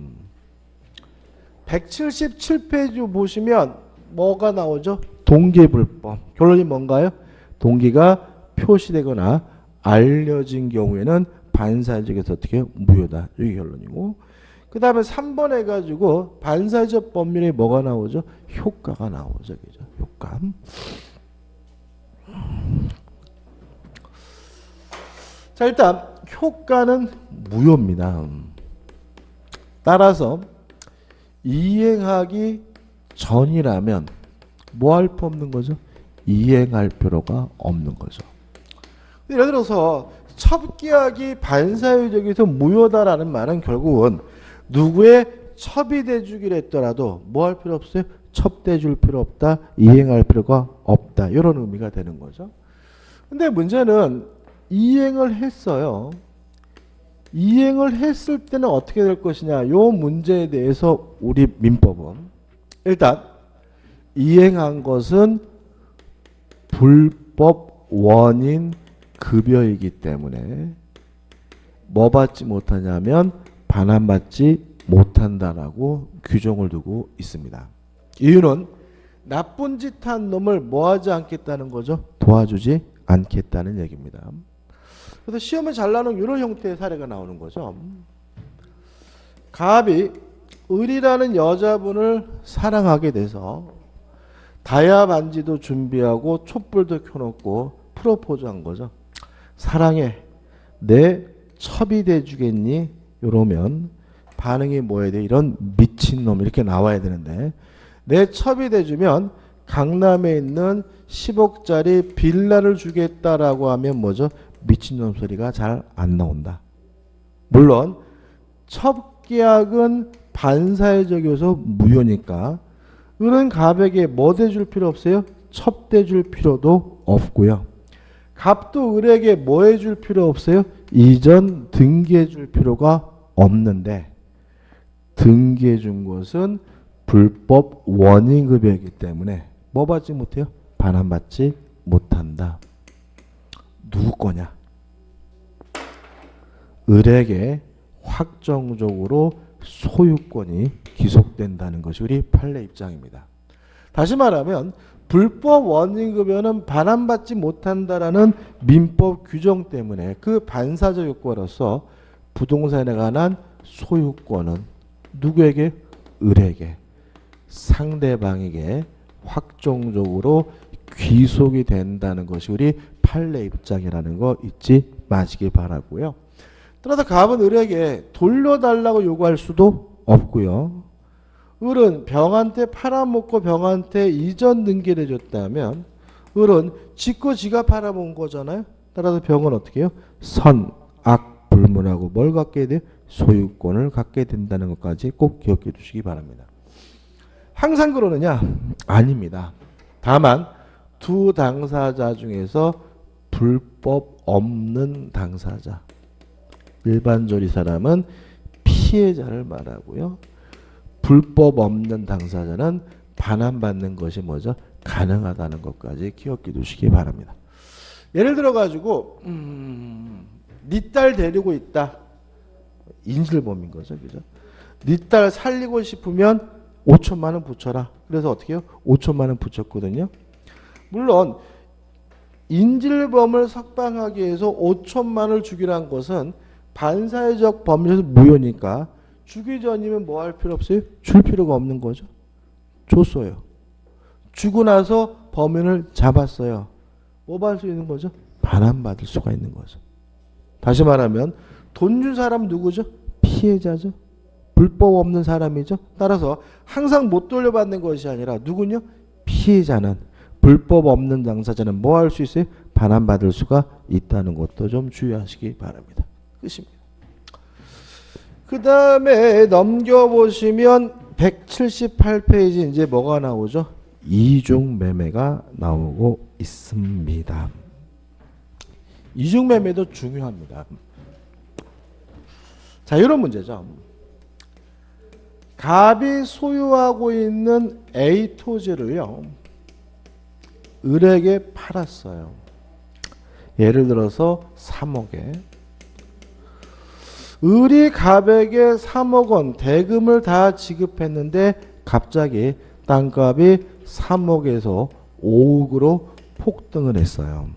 177페이지 보시면 뭐가 나오죠? 동기불법. 결론이 뭔가요? 동기가 표시되거나 알려진 경우에는 반사회적에서 어떻게 해요? 무효다. 이게 결론이고. 그 다음에 3번 해가지고 반사회적 법률에 뭐가 나오죠? 효과가 나오죠. 그죠? 효과. 자, 일단 효과는 무효입니다. 따라서 이행하기 전이라면 뭐 할 필요 없는 거죠? 이행할 필요가 없는 거죠. 예를 들어서 첩기하기 반사회적에서 무효다라는 말은 결국은 누구의 첩이 돼주기로 했더라도 뭐 할 필요 없어요? 첩돼줄 필요 없다. 이행할 필요가 없다. 이런 의미가 되는 거죠. 근데 문제는 이행을 했어요. 이행을 했을 때는 어떻게 될 것이냐. 이 문제에 대해서 우리 민법은 일단 이행한 것은 불법 원인 급여이기 때문에 뭐 받지 못하냐면 반환받지 못한다라고 규정을 두고 있습니다. 이유는 나쁜 짓 한 놈을 뭐 하지 않겠다는 거죠? 도와주지 않겠다는 얘기입니다. 그래서 시험에 잘 나오는 이런 형태의 사례가 나오는 거죠. 갑이 을이라는 여자분을 사랑하게 돼서 다이아 반지도 준비하고 촛불도 켜놓고 프로포즈한 거죠. 사랑해. 내 첩이 돼주겠니? 이러면 반응이 뭐 해야 돼? 이런 미친놈 이렇게 나와야 되는데 내 첩이 돼주면 강남에 있는 10억짜리 빌라를 주겠다라고 하면 뭐죠? 미친놈 소리가 잘 안 나온다. 물론 첩계약은 반사회적이어서 무효니까 을은 갑에게 뭐 대줄 필요 없어요? 첩 대줄 필요도 없고요. 갑도 을에게 뭐 해줄 필요 없어요? 이전 등기해 줄 필요가 없는데 등기해 준 것은 불법 원인급여이기 때문에 뭐 받지 못해요? 반환받지 못한다. 누구 거냐? 을에게 확정적으로 소유권이 기속된다는 것이 우리 판례 입장입니다. 다시 말하면 불법 원인급여는 반환받지 못한다라는 민법 규정 때문에 그 반사적 효과로서 부동산에 관한 소유권은 누구에게? 을에게, 상대방에게 확정적으로 귀속이 된다는 것이 우리 판례 입장이라는 거 잊지 마시기 바라고요. 따라서 갑은 을에게 돌려달라고 요구할 수도 없고요. 을은 병한테 팔아먹고 병한테 이전 등기를 해줬다면 을은 지고 지가 팔아먹은 거잖아요. 따라서 병은 어떻게 해요? 선, 악, 불문하고 뭘 갖게 돼요? 소유권을 갖게 된다는 것까지 꼭 기억해 두시기 바랍니다. 항상 그러느냐? 아닙니다. 다만 두 당사자 중에서 불법 없는 당사자, 일반적으로 이 사람은 피해자를 말하고요. 불법 없는 당사자는 반환받는 것이 뭐죠? 가능하다는 것까지 기억해 두시기 바랍니다. 예를 들어 가지고 네 딸 데리고 있다. 인질범인 거죠. 그죠? 네 딸 살리고 싶으면 5천만 원 붙여라. 그래서 어떻게 해요? 5천만 원 붙였거든요. 물론 인질범을 석방하기 위해서 5천만 원을 주기란 것은 반사회적 법률에서 무효니까 주기 전이면 뭐 할 필요 없어요? 줄 필요가 없는 거죠. 줬어요. 주고 나서 범인을 잡았어요. 뭐 받을 수 있는 거죠? 반환받을 수가 있는 거죠. 다시 말하면 돈 준 사람 누구죠? 피해자죠. 불법 없는 사람이죠. 따라서 항상 못 돌려받는 것이 아니라 누군요? 피해자는, 불법 없는 당사자는 뭐 할 수 있어요? 반환받을 수가 있다는 것도 좀 주의하시기 바랍니다. 끝입니다. 그 다음에 넘겨보시면 178페이지 이제 뭐가 나오죠? 이중매매가 나오고 있습니다. 이중매매도 중요합니다. 자, 이런 문제죠. 갑이 소유하고 있는 A 토지를요, 을에게 팔았어요. 예를 들어서 3억에. 을이 갑에게 3억 원 대금을 다 지급했는데 갑자기 땅값이 3억에서 5억으로 폭등을 했어요.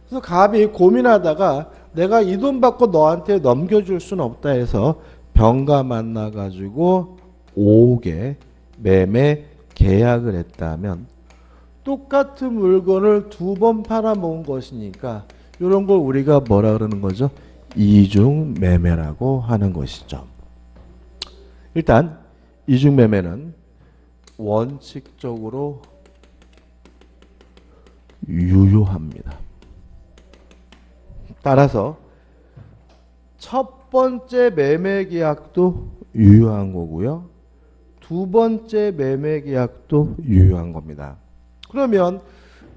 그래서 갑이 고민하다가 내가 이 돈 받고 너한테 넘겨줄 수는 없다 해서 병가 만나가지고 5억에 매매 계약을 했다면 똑같은 물건을 2번 팔아먹은 것이니까 이런 걸 우리가 뭐라 그러는 거죠? 이중매매라고 하는 것이죠. 일단 이중매매는 원칙적으로 유효합니다. 따라서 첫 번째 매매 계약도 유효한 거고요. 두 번째 매매 계약도 유효한 겁니다. 그러면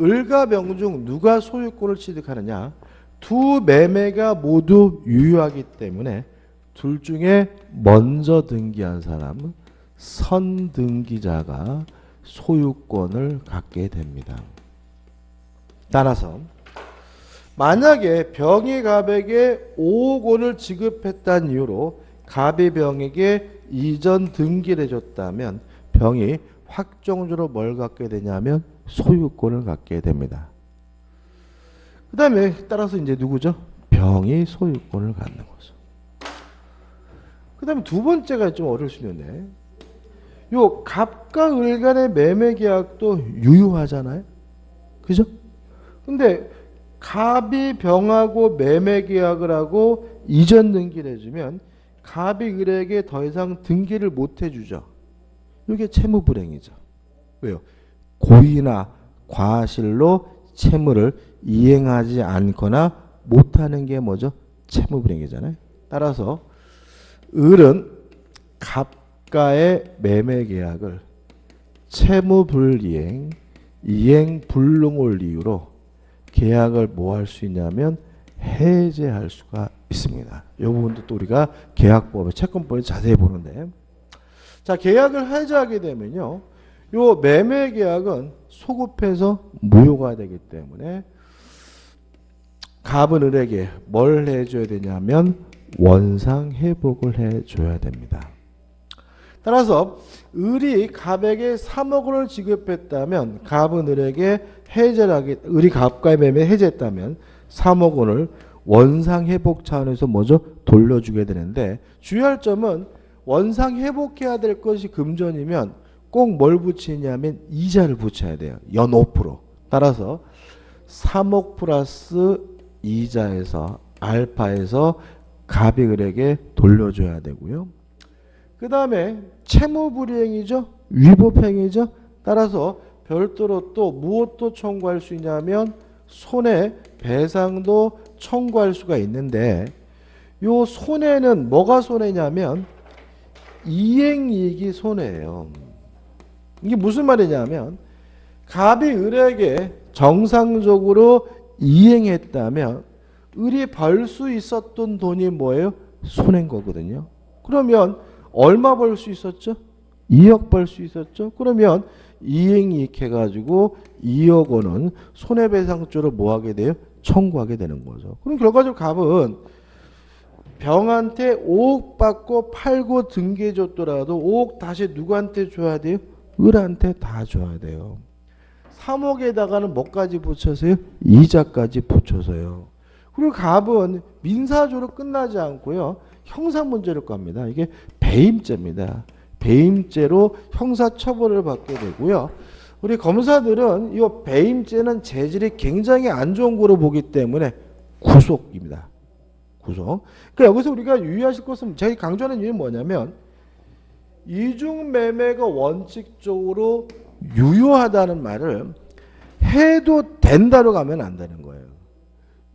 을과 병 중 누가 소유권을 취득하느냐? 두 매매가 모두 유효하기 때문에 둘 중에 먼저 등기한 사람은 선등기자가 소유권을 갖게 됩니다. 따라서 만약에 병이 갑에게 5억 원을 지급했다는 이유로 갑이 병에게 이전 등기를 해줬다면 병이 확정적으로 뭘 갖게 되냐면 소유권을 갖게 됩니다. 그 다음에 따라서 이제 누구죠? 병이 소유권을 갖는 거죠. 그 다음에 두 번째가 좀 어려울 수 있는데, 요 갑과 을 간의 매매 계약도 유효하잖아요. 그죠? 근데 갑이 병하고 매매 계약을 하고 이전 등기를 해주면 갑이 을에게 더 이상 등기를 못 해주죠. 이게 채무불행이죠. 왜요? 고의나 과실로 채무를 이행하지 않거나 못하는 게 뭐죠? 채무불행이잖아요. 따라서 을은 갑과의 매매 계약을 채무불이행, 이행불능을 이유로 계약을 뭐 할 수 있냐면 해제할 수가 있습니다. 이 부분도 또 우리가 계약법에 채권법에 자세히 보는데, 자, 계약을 해제하게 되면요, 요 매매 계약은 소급해서 무효가 되기 때문에 갑은 을에게 뭘 해줘야 되냐면 원상 회복을 해줘야 됩니다. 따라서 을이 갑에게 3억 원을 지급했다면 갑은 을에게 해제를 하게, 을이 갑과의 매매 해제했다면 3억 원을 원상 회복 차원에서 뭐죠? 돌려주게 되는데, 주의할 점은 원상 회복해야 될 것이 금전이면 꼭 뭘 붙이냐면 이자를 붙여야 돼요. 연 5%. 따라서 3억 플러스 이자에서 알파에서 갑이 을에게 돌려줘야 되고요. 그 다음에 채무불이행이죠. 위법행위죠. 따라서 별도로 또 무엇도 청구할 수 있냐면 손해배상도 청구할 수가 있는데, 요 손해는 뭐가 손해냐면 이행이익이 손해예요. 이게 무슨 말이냐면 갑이 을에게 정상적으로 이행했다면 을이 벌 수 있었던 돈이 뭐예요? 손해인 거거든요. 그러면 얼마 벌 수 있었죠? 2억 벌 수 있었죠? 그러면 이행이익 해가지고 2억 원은 손해배상조로 뭐 하게 돼요? 청구하게 되는 거죠. 그럼 결과적으로 갑은 병한테 5억 받고 팔고 등기해 줬더라도 5억 다시 누구한테 줘야 돼요? 을한테 다 줘야 돼요. 3억에다가는 뭐까지 붙여서요? 이자까지 붙여서요. 그리고 갑은 민사조로 끝나지 않고요, 형사문제로 갑니다. 이게 배임죄입니다. 배임죄로 형사처벌을 받게 되고요. 우리 검사들은 이 배임죄는 재질이 굉장히 안 좋은 거로 보기 때문에 구속입니다. 구속. 그러니까 여기서 우리가 유의하실 것은, 제가 강조하는 이유는 뭐냐면 이중매매가 원칙적으로 유효하다는 말을 해도 된다로 가면 안 되는 거예요.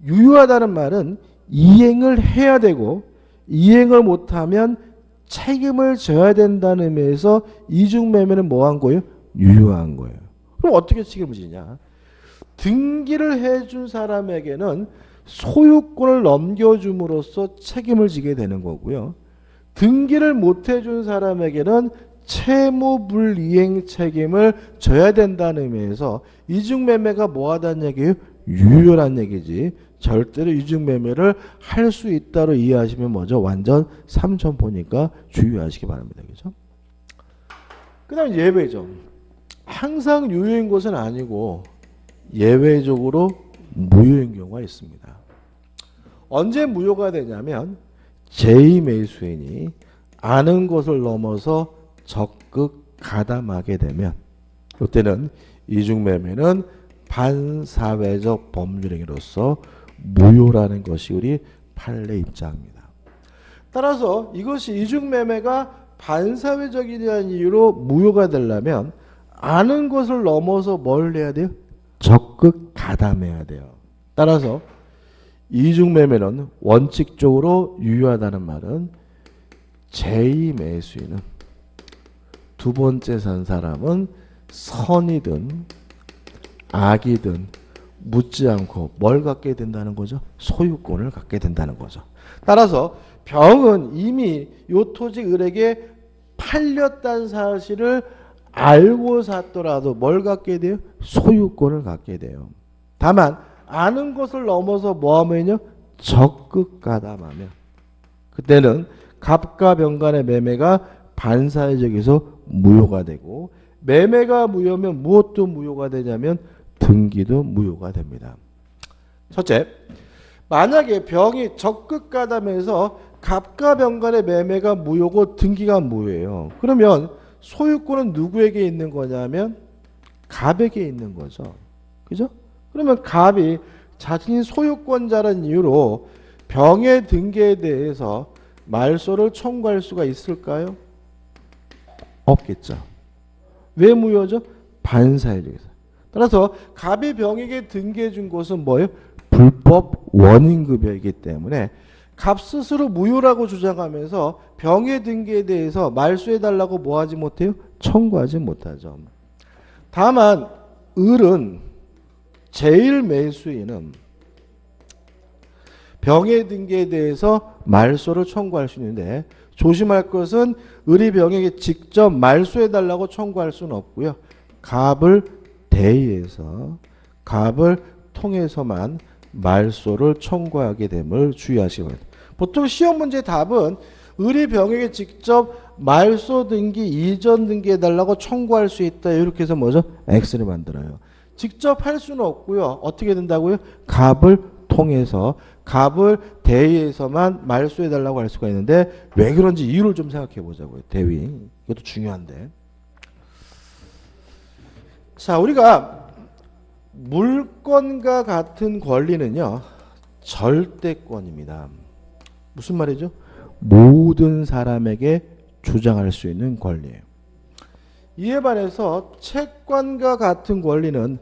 유효하다는 말은 이행을 해야 되고 이행을 못하면 책임을 져야 된다는 의미에서 이중매매는 뭐한 거예요? 유효한 거예요. 그럼 어떻게 책임을 지냐? 등기를 해준 사람에게는 소유권을 넘겨줌으로써 책임을 지게 되는 거고요. 등기를 못 해준 사람에게는 채무불이행 책임을 져야 된다는 의미에서 이중매매가 뭐하다는 얘기예요? 유효란 얘기지. 절대로 이중매매를 할 수 있다로 이해하시면 뭐죠? 완전 3천 보니까 주의하시기 바랍니다. 그죠? 그 다음에 예외죠. 항상 유효인 것은 아니고 예외적으로 무효인 경우가 있습니다. 언제 무효가 되냐면 제2매수인이 아는 것을 넘어서 적극 가담하게 되면 이때는 이중매매는 반사회적 법률행위로서 무효라는 것이 우리 판례 입장입니다. 따라서 이것이 이중매매가 반사회적이라는 이유로 무효가 되려면 아는 것을 넘어서 뭘 해야 돼요? 적극 가담해야 돼요. 따라서 이중매매는 원칙적으로 유효하다는 말은 제2매수인은 두 번째 산 사람은 선이든 악이든 묻지 않고 뭘 갖게 된다는 거죠? 소유권을 갖게 된다는 거죠. 따라서 병은 이미 요 토지 을에게 팔렸다는 사실을 알고 샀더라도 뭘 갖게 돼요? 소유권을 갖게 돼요. 다만 아는 것을 넘어서 뭐하면요? 적극 가담하면 그때는 갑과 병 간의 매매가 반사회적에서 무효가 되고 매매가 무효면 무엇도 무효가 되냐면 등기도 무효가 됩니다. 첫째, 만약에 병이 적극 가담해서 갑과 병 간의 매매가 무효고 등기가 무효예요. 그러면 소유권은 누구에게 있는 거냐면 갑에게 있는 거죠. 그죠? 그러면 갑이 자신이 소유권자라는 이유로 병의 등기에 대해서 말소를 청구할 수가 있을까요? 없겠죠. 왜 무효죠? 반사회적에서. 따라서 갑이 병에게 등기해 준 것은 뭐예요? 불법 원인급여이기 때문에 갑 스스로 무효라고 주장하면서 병의 등기에 대해서 말소해달라고 뭐하지 못해요? 청구하지 못하죠. 다만 을은 제1매수인은 병의 등기에 대해서 말소를 청구할 수 있는데 조심할 것은 을이 병에게 직접 말소해달라고 청구할 수는 없고요. 갑을 대의해서 갑을 통해서만 말소를 청구하게 됨을 주의하시기 바랍니다. 보통 시험 문제 답은 을이 병에게 직접 말소 등기, 이전 등기해달라고 청구할 수 있다. 이렇게 해서 뭐죠? X를 만들어요. 직접 할 수는 없고요. 어떻게 된다고요? 갑을 통해서 갑을 대의해서만 말소해달라고 할 수가 있는데 왜 그런지 이유를 좀 생각해 보자고요. 대위. 이것도 중요한데. 자, 우리가 물권과 같은 권리는요. 절대권입니다. 무슨 말이죠? 모든 사람에게 주장할 수 있는 권리예요. 이에 반해서 채권과 같은 권리는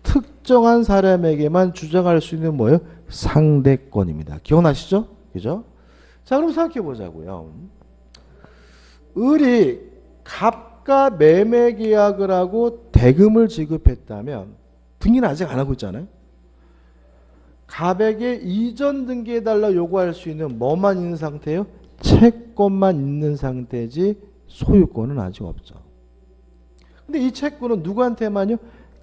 특정한 사람에게만 주장할 수 있는 뭐예요? 상대권입니다. 기억나시죠? 그죠? 자, 그럼 생각해 보자고요. 을이 갑과 매매 계약을 하고 대금을 지급했다면 등기는 아직 안 하고 있잖아요. 갑에게 이전 등기해달라 요구할 수 있는 뭐만 있는 상태예요? 채권만 있는 상태지 소유권은 아직 없죠. 근데 이 채권은 누구한테만요?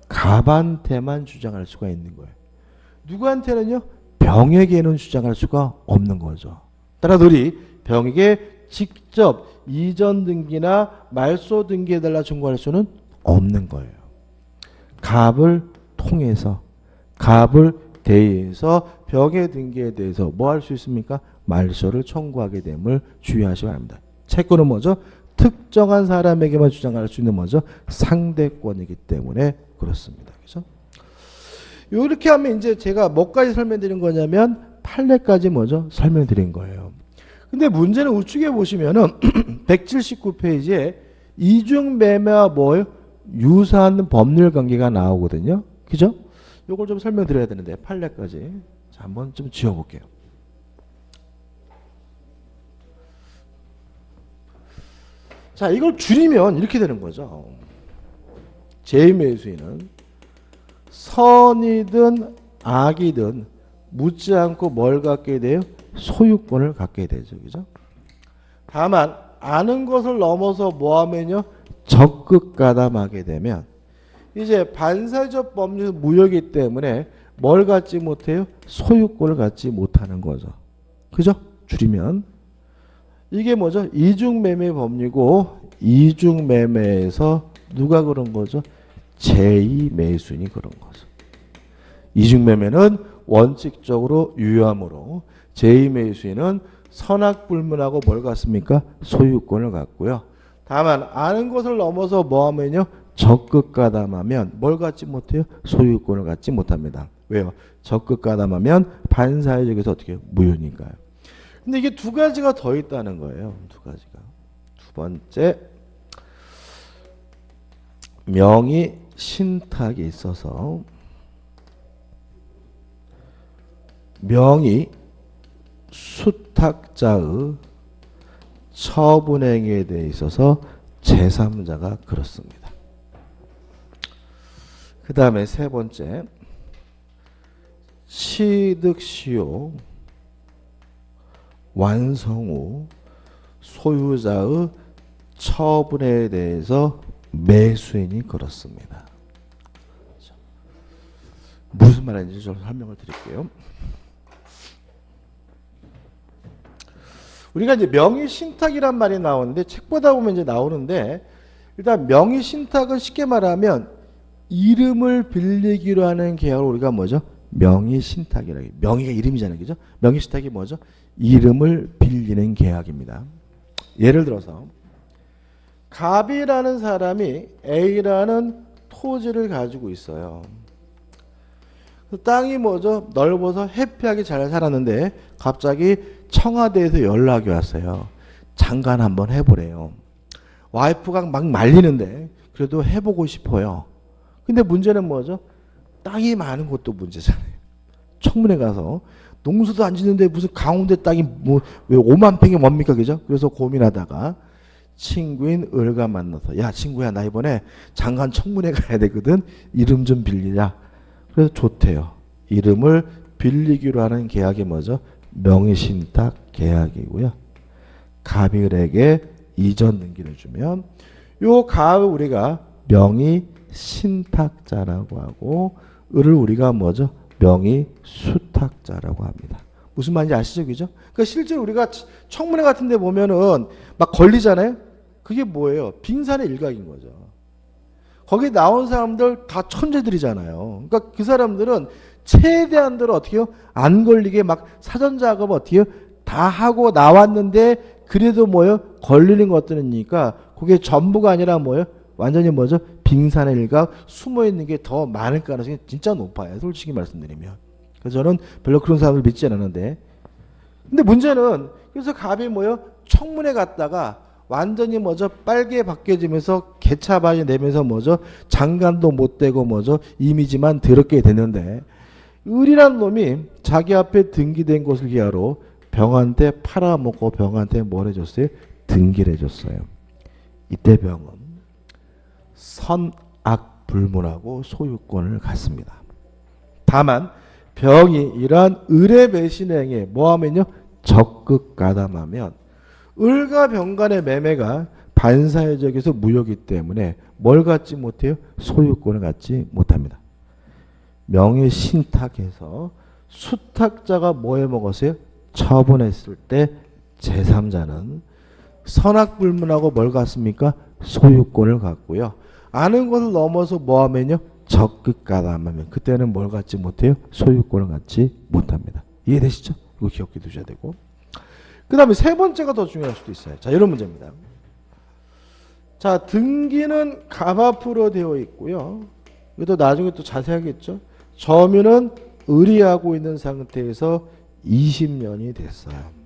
갑한테만 주장할 수가 있는 거예요. 누구한테는요? 병에게는 주장할 수가 없는 거죠. 따라서 우리 병에게 직접 이전 등기나 말소 등기해달라 청구할 수는 없는 거예요. 갑을 통해서 갑을 대의해서 병의 등기에 대해서 뭐 할 수 있습니까? 말소를 청구하게 됨을 주의하시기 바랍니다. 채권은 뭐죠? 특정한 사람에게만 주장할 수 있는 뭐죠? 상대권이기 때문에 그렇습니다. 그죠? 이렇게 하면 이제 제가 뭐까지 설명드린 거냐면 판례까지 뭐죠? 설명드린 거예요. 근데 문제는 우측에 보시면은 179페이지에 이중매매와 뭐예요? 유사한 법률 관계가 나오거든요. 그죠? 요걸 좀 설명드려야 되는데 판례까지. 자, 한번 좀 지워볼게요. 자, 이걸 줄이면 이렇게 되는 거죠. 제2매수인은 선이든 악이든 묻지 않고 뭘 갖게 돼요? 소유권을 갖게 되죠. 그죠? 다만 아는 것을 넘어서 뭐하면요 적극 가담하게 되면 이제 반사회적 법률 무효이기 때문에 뭘 갖지 못해요? 소유권을 갖지 못하는 거죠. 그죠? 줄이면 이게 뭐죠? 이중매매 법리고 이중매매에서 누가 그런 거죠? 제2매수인이 그런 거죠. 이중매매는 원칙적으로 유효하므로 제2매수인은 선악불문하고 뭘 갖습니까? 소유권을 갖고요. 다만 아는 것을 넘어서 뭐하면요? 적극 가담하면 뭘 갖지 못해요? 소유권을 갖지 못합니다. 왜요? 적극 가담하면 반사회적에서 어떻게 해요? 무효니까요. 근데 이게 두 가지가 더 있다는 거예요. 두 가지가. 두 번째, 명의 신탁이 있어서 명의 수탁자의 처분행위에 대해 있어서 제3자가 그렇습니다. 그 다음에 세 번째, 취득시효 완성 후 소유자의 처분에 대해서 매수인이 그렇습니다. 무슨 말인지 좀 설명을 드릴게요. 우리가 이제 명의신탁이란 말이 나오는데 책 보다 보면 이제 나오는데 일단 명의신탁은 쉽게 말하면 이름을 빌리기로 하는 계약을 우리가 뭐죠? 명의신탁이라고 해요. 명의가 이름이잖아요. 그죠? 명의신탁이 뭐죠? 이름을 빌리는 계약입니다. 예를 들어서 갑이라는 사람이 A라는 토지를 가지고 있어요. 땅이 뭐죠? 넓어서 해피하게 잘 살았는데 갑자기 청와대에서 연락이 왔어요. 잠깐 한번 해보래요. 와이프가 막 말리는데 그래도 해보고 싶어요. 근데 문제는 뭐죠? 땅이 많은 것도 문제잖아요. 청문회 가서 농수도 안 짓는데 무슨 강원도 땅이 뭐 왜 5만 평이 뭡니까? 그죠? 그래서 고민하다가 친구인 을과 만나서 야 친구야 나 이번에 장관 청문회 가야 되거든. 이름 좀 빌리자. 그래서 좋대요. 이름을 빌리기로 하는 계약이 뭐죠? 명의신탁 계약이고요. 갑이 을에게 이전 등기를 주면 요 갑을 우리가 명의신탁자라고 하고 을을 우리가 뭐죠? 명의수탁자라고 합니다. 무슨 말인지 아시죠? 그죠? 그러니까 실제로 우리가 청문회 같은 데 보면은 막 걸리잖아요? 그게 뭐예요? 빙산의 일각인 거죠. 거기 나온 사람들 다 천재들이잖아요. 그러니까 그 사람들은 최대한대로 어떻게 해요? 안 걸리게 막 사전 작업 어떻게 해요? 다 하고 나왔는데 그래도 뭐예요? 걸리는 것들이니까 그게 전부가 아니라 뭐예요? 완전히 뭐죠? 빙산의 일각 숨어 있는 게 더 많을 가능성이 진짜 높아요. 솔직히 말씀드리면. 그래서 저는 별로 그런 사람을 믿지 않았는데. 근데 문제는 그래서 갑이 뭐예요? 청문회 갔다가 완전히 뭐죠? 빨개 바뀌어지면서 개차반이 내면서 뭐죠? 장관도 못 되고 뭐죠? 이미지만 더럽게 됐는데 을이란 놈이 자기 앞에 등기된 것을 기하로 병한테 팔아먹고 병한테 뭘 해줬어요? 등기를 해줬어요. 이때 병은 선악불문하고 소유권을 갖습니다. 다만 병이 이러한 을의 배신행위에 뭐하면요? 적극 가담하면 을과 병 간의 매매가 반사회적에서 무효이기 때문에 뭘 갖지 못해요? 소유권을 갖지 못합니다. 명의신탁에서 수탁자가 뭐 해먹었어요? 처분했을 때 제3자는 선악불문하고 뭘 갖습니까? 소유권을 갖고요. 아는 것을 넘어서 뭐하면요? 적극 가담하면 그때는 뭘 갖지 못해요? 소유권을 갖지 못합니다. 이해되시죠? 이거 기억해 두셔야 되고. 그 다음에 세 번째가 더 중요할 수도 있어요. 자, 이런 문제입니다. 자, 등기는 갑 앞으로 되어 있고요. 이것도 나중에 또 자세하겠죠. 점유는 을이 하고 있는 상태에서 20년이 됐어요.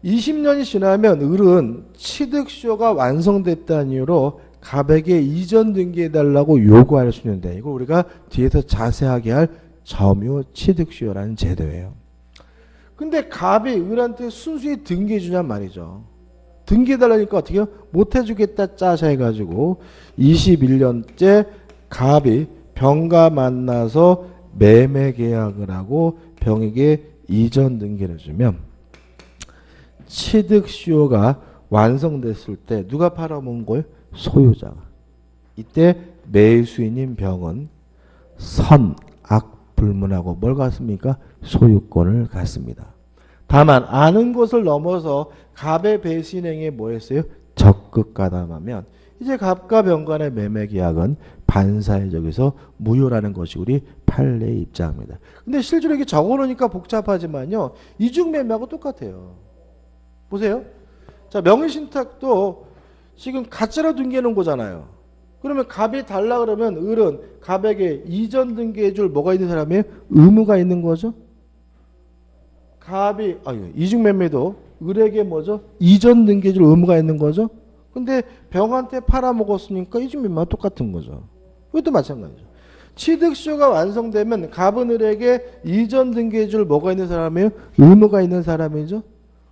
20년이 지나면 을은 취득시효가 완성됐다는 이유로 갑에게 이전 등기해달라고 요구할 수 있는데 이거 우리가 뒤에서 자세하게 할 점유 취득시효라는 제도예요. 근데 갑이 을한테 순수히 등기해주냔 말이죠. 등기해달라니까 어떻게 해요? 못해주겠다 짜샤 해가지고 21년째 갑이 병과 만나서 매매 계약을 하고 병에게 이전 등기를 주면 취득시효가 완성됐을 때 누가 팔아먹은 거예요? 소유자가. 이때 매수인인 병은 선악불문하고 뭘 갖습니까? 소유권을 갖습니다. 다만 아는 것을 넘어서 갑의 배신행위에 뭐 했어요? 적극 가담하면 이제 갑과 병 간의 매매 계약은 반사회적에서 무효라는 것이 우리 판례의 입장입니다. 근데 실제로 이게 적어놓으니까 복잡하지만요. 이중매매하고 똑같아요. 보세요. 자, 명의신탁도 지금 가짜로 등기해놓은 거잖아요. 그러면 갑이 달라 그러면 을은 갑에게 이전 등기해줄 뭐가 있는 사람이에요? 의무가 있는 거죠. 갑이 이중매매도 을에게 뭐죠? 이전 등기해줄 의무가 있는 거죠. 근데 병한테 팔아먹었으니까 이중매매와 똑같은 거죠. 이것도 마찬가지죠. 취득시효가 완성되면 갑은 을에게 이전 등기해줄 뭐가 있는 사람이에요? 의무가 있는 사람이죠.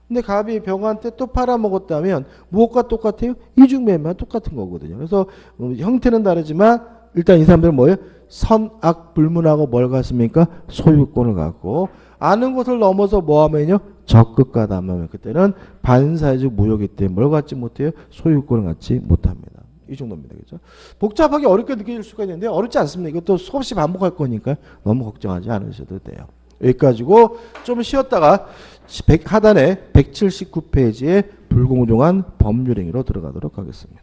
근데 갑이 병한테 또 팔아먹었다면 무엇과 똑같아요? 이중매매와 똑같은 거거든요. 그래서 형태는 다르지만 일단 이 사람들은 뭐예요? 선악불문하고 뭘 갖습니까? 소유권을 갖고 아는 것을 넘어서 뭐하면요? 적극 가담하면 그때는 반사회적 무효이기 때문에 뭘 갖지 못해요? 소유권을 갖지 못합니다. 이 정도입니다. 그죠? 복잡하게 어렵게 느껴질 수가 있는데 어렵지 않습니다. 이것도 수없이 반복할 거니까 너무 걱정하지 않으셔도 돼요. 여기까지고 좀 쉬었다가 하단에 179페이지에 불공정한 법률행위로 들어가도록 하겠습니다.